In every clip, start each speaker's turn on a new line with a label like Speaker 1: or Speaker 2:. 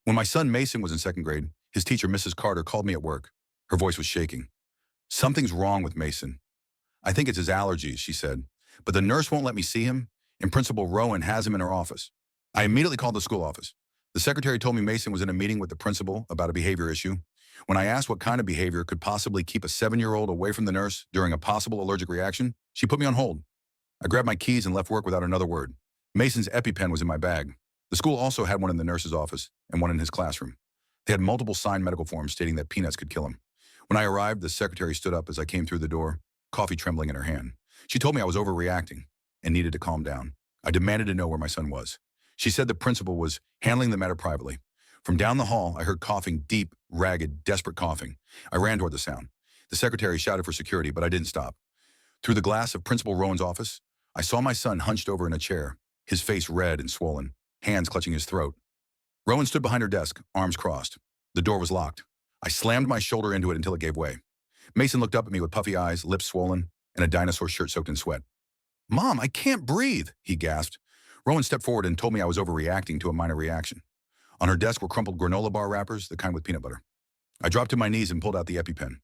Speaker 1: When my son Mason was in second grade, his teacher, Mrs. Carter, called me at work. Her voice was shaking. "Something's wrong with Mason. I think it's his allergies," she said. "But the nurse won't let me see him, and Principal Rowan has him in her office." I immediately called the school office. The secretary told me Mason was in a meeting with the principal about a behavior issue. When I asked what kind of behavior could possibly keep a 7-year-old away from the nurse during a possible allergic reaction, she put me on hold. I grabbed my keys and left work without another word. Mason's EpiPen was in my bag. The school also had one in the nurse's office and one in his classroom. They had multiple signed medical forms stating that peanuts could kill him. When I arrived, the secretary stood up as I came through the door, coffee trembling in her hand. She told me I was overreacting and needed to calm down. I demanded to know where my son was. She said the principal was handling the matter privately. From down the hall, I heard coughing, deep, ragged, desperate coughing. I ran toward the sound. The secretary shouted for security, but I didn't stop. Through the glass of Principal Rowan's office, I saw my son hunched over in a chair, his face red and swollen, hands clutching his throat. Rowan stood behind her desk, arms crossed. The door was locked. I slammed my shoulder into it until it gave way. Mason looked up at me with puffy eyes, lips swollen, and a dinosaur shirt soaked in sweat. "Mom, I can't breathe," he gasped. Rowan stepped forward and told me I was overreacting to a minor reaction. On her desk were crumpled granola bar wrappers, the kind with peanut butter. I dropped to my knees and pulled out the EpiPen.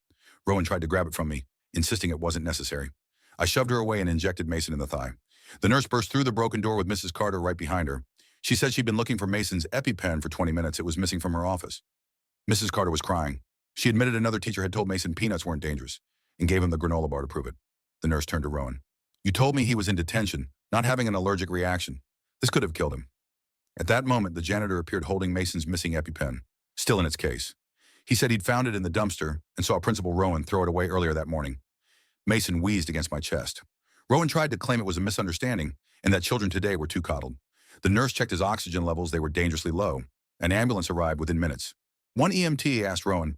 Speaker 1: Rowan tried to grab it from me, insisting it wasn't necessary. I shoved her away and injected Mason in the thigh. The nurse burst through the broken door with Mrs. Carter right behind her. She said she'd been looking for Mason's EpiPen for 20 minutes. It was missing from her office. Mrs. Carter was crying. She admitted another teacher had told Mason peanuts weren't dangerous and gave him the granola bar to prove it. The nurse turned to Rowan. "You told me he was in detention, not having an allergic reaction. This could have killed him." At that moment, the janitor appeared holding Mason's missing EpiPen, still in its case. He said he'd found it in the dumpster and saw Principal Rowan throw it away earlier that morning. Mason wheezed against my chest. Rowan tried to claim it was a misunderstanding and that children today were too coddled. The nurse checked his oxygen levels. They were dangerously low. An ambulance arrived within minutes. One EMT asked Rowan,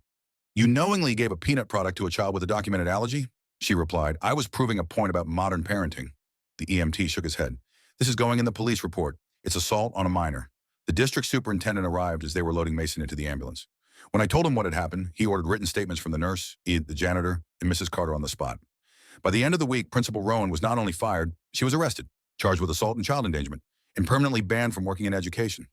Speaker 1: "You knowingly gave a peanut product to a child with a documented allergy?" She replied, "I was proving a point about modern parenting." The EMT shook his head. "This is going in the police report. It's assault on a minor." The district superintendent arrived as they were loading Mason into the ambulance. When I told him what had happened, he ordered written statements from the nurse, the janitor, and Mrs. Carter on the spot. By the end of the week, Principal Rowan was not only fired, she was arrested, charged with assault and child endangerment, and permanently banned from working in education.